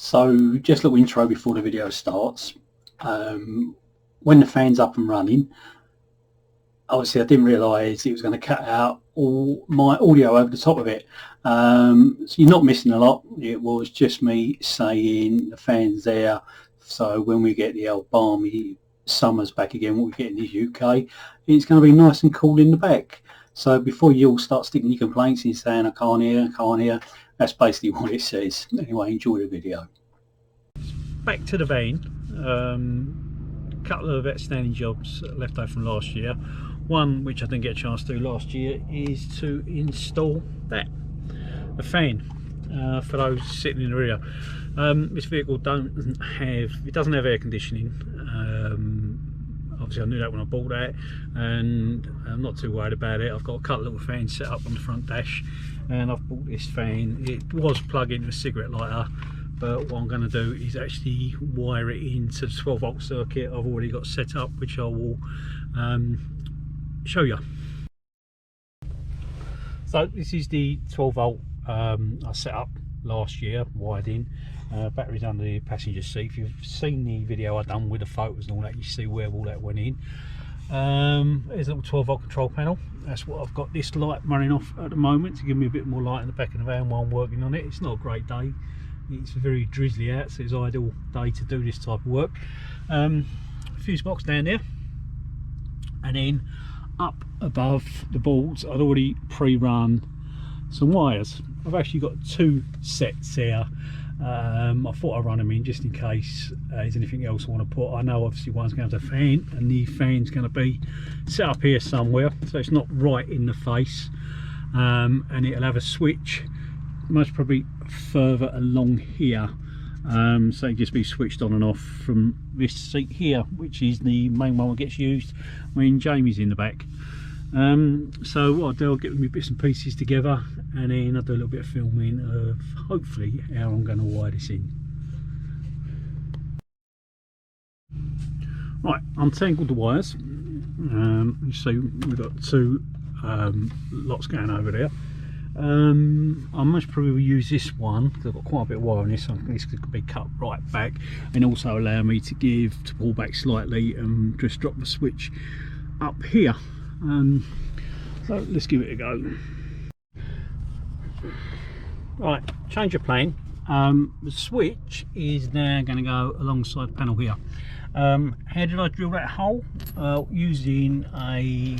So just a little intro before the video starts. When the fan's up and running, obviously I didn't realise it was going to cut out all my audio over the top of it. So you're not missing a lot. It was just me saying the fan's there. So when we get the old balmy summers back again, what we get in the UK, it's going to be nice and cool in the back. So before you all start sticking your complaints and saying I can't hear, that's basically what it says. Anyway, enjoy the video. Back to the van. A couple of outstanding jobs left over from last year. One which I didn't get a chance to do last year is to install that, a fan, for those sitting in the rear. This vehicle doesn't have air conditioning. Obviously I knew that when I bought that, and I'm not too worried about it. I've got a couple of little fans set up on the front dash, and I've bought this fan. It was plugged into a cigarette lighter, but what I'm going to do is actually wire it into the 12 volt circuit I've already got set up, which I will show you. So this is the 12 volt I set up last year, wired in. Batteries under the passenger seat. If you've seen the video I done with the photos and all that, you see where all that went in. There's a little 12 volt control panel. That's what I've got this light running off at the moment to give me a bit more light in the back of the van while I'm working on it. It's not a great day, it's very drizzly out, so it's an ideal day to do this type of work. Fuse box down there, and then up above the boards I'd already pre-run some wires. I've actually got two sets here. I thought I'd run them in just in case there's anything else I want to put. I know obviously one's going to have a fan, and the fan's going to be set up here somewhere, so it's not right in the face, and it'll have a switch most probably further along here, so it just be switched on and off from this seat here, which is the main one that gets used when Jamie's in the back. So what I'll do, I'll get my bits and pieces together, and then I'll do a little bit of filming of hopefully how I'm going to wire this in. Right, untangled the wires. You see we've got two lots going over there. I most probably will use this one because I've got quite a bit of wire on this, so this could be cut right back, and also allow me to pull back slightly and just drop the switch up here. So let's give it a go. Right, change of plan. The switch is now going to go alongside the panel here. How did I drill that hole? Using a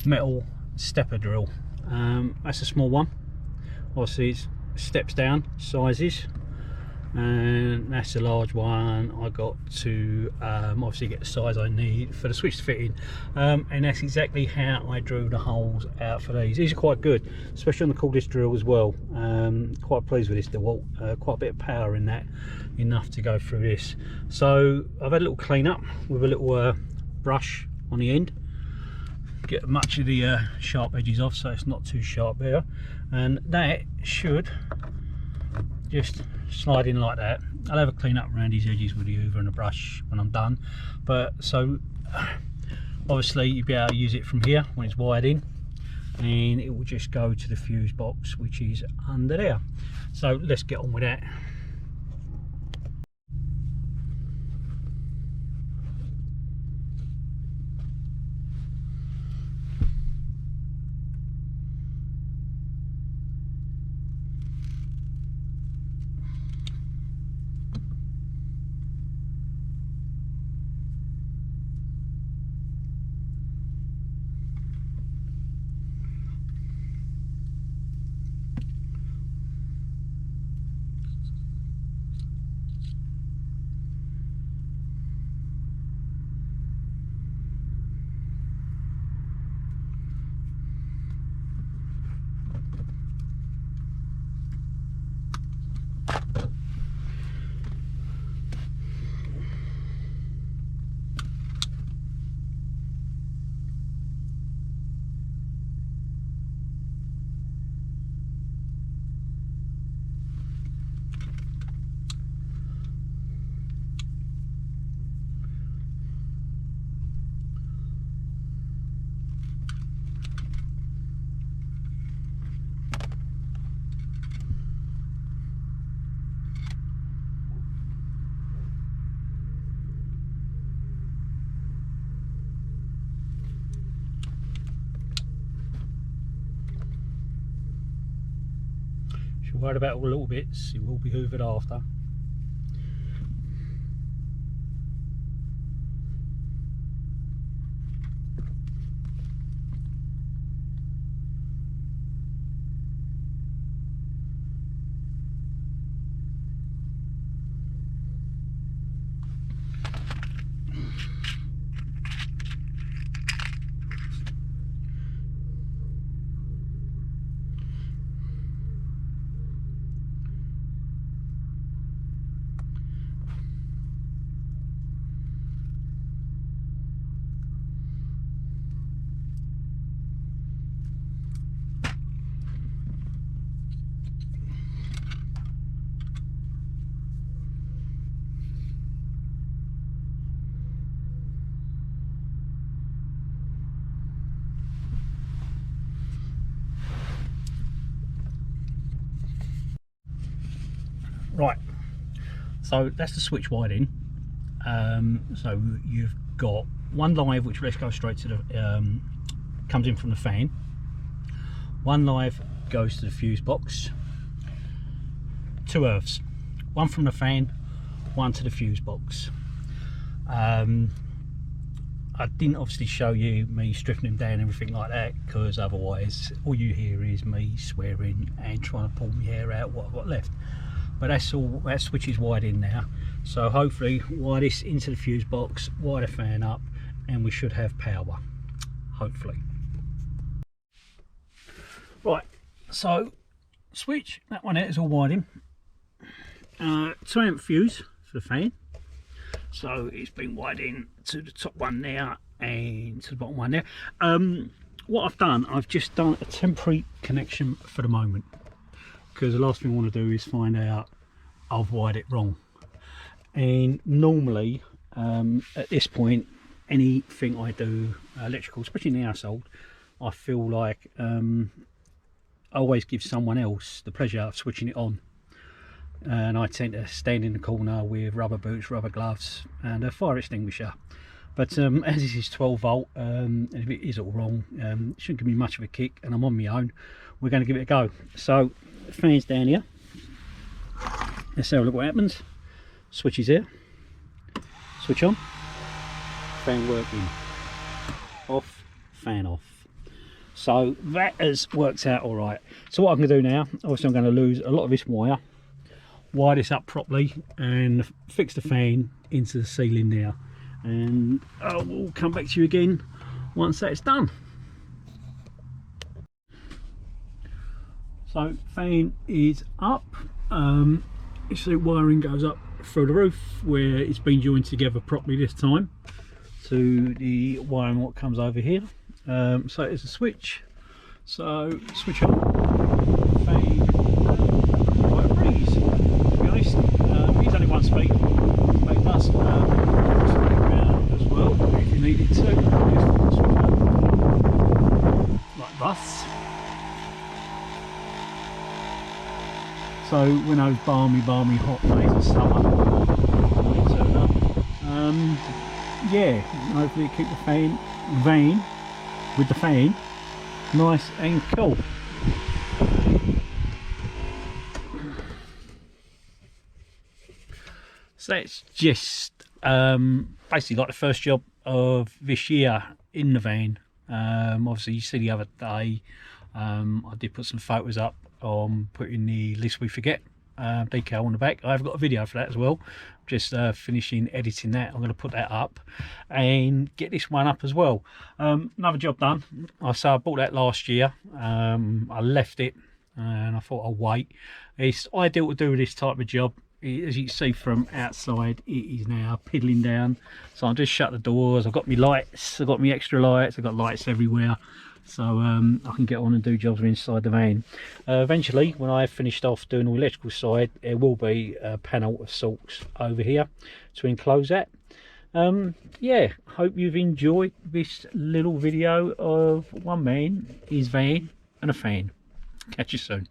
metal stepper drill. That's a small one. Obviously it's steps down sizes, and that's a large one. I got to obviously get the size I need for the switch to fit in, and that's exactly how I drew the holes out for these. These are quite good, especially on the cordless drill as well. Quite pleased with this DeWalt. Quite a bit of power in that, enough to go through this. So I've had a little clean up with a little brush on the end, get much of the sharp edges off so it's not too sharp there, and that should just slide in like that. I'll have a clean up around these edges with the hoover and a brush when I'm done, but so obviously you'll be able to use it from here when it's wired in, and it will just go to the fuse box which is under there. So let's get on with that. If you're worried about all the little bits, it will be hoovered after. Right, so that's the switch wiring. So you've got one live which let's go straight to the comes in from the fan. One live goes to the fuse box. Two earths, one from the fan, one to the fuse box. I didn't obviously show you me stripping them down and everything like that, because otherwise all you hear is me swearing and trying to pull my hair out what I've got left. But that's all, that switch is wired in now, so hopefully wire this into the fuse box, wire the fan up, and we should have power, hopefully. Right, so switch, that one out is all wired in. 2 amp fuse for the fan, so it's been wired in to the top one there and to the bottom one there. What I've done, I've just done a temporary connection for the moment, because the last thing I want to do is find out I've wired it wrong. And normally at this point, anything I do electrical, especially in the household, I feel like I always give someone else the pleasure of switching it on, and I tend to stand in the corner with rubber boots, rubber gloves and a fire extinguisher. But as this is 12 volt, and if it is all wrong, it shouldn't give me much of a kick, and I'm on my own, we're going to give it a go. So the fan's down here, let's have a look what happens. Switch is here, switch on, fan working, off, fan off. So that has worked out all right. So what I'm going to do now, obviously I'm going to lose a lot of this wire, wire this up properly and fix the fan into the ceiling there, and I will come back to you again once that's done. So fan is up. You see wiring goes up through the roof where it's been joined together properly this time to the wiring what comes over here. So it's a switch, so switch on, fan, quite a breeze to be honest. It's only one speed, but it does swing around as well if you need it to, like thus. So when those balmy hot days of summer turn up, yeah, hopefully keep the fan with the fan nice and cool. So it's just basically like the first job of this year in the van. Obviously you see the other day I did put some photos up on putting the Lest We Forget decal on the back. I've got a video for that as well, just finishing editing that. I'm going to put that up and get this one up as well. Another job done. I bought that last year. I left it and I thought I'll wait. It's ideal to do this type of job. As you can see from outside, it is now piddling down, so I'll just shut the doors. I've got my lights, I've got my extra lights, I've got lights everywhere, so I can get on and do jobs inside the van. Eventually, when I've finished off doing the electrical side, there will be a panel of sorts over here to enclose that. Yeah, hope you've enjoyed this little video of one man, his van and a fan. Catch you soon.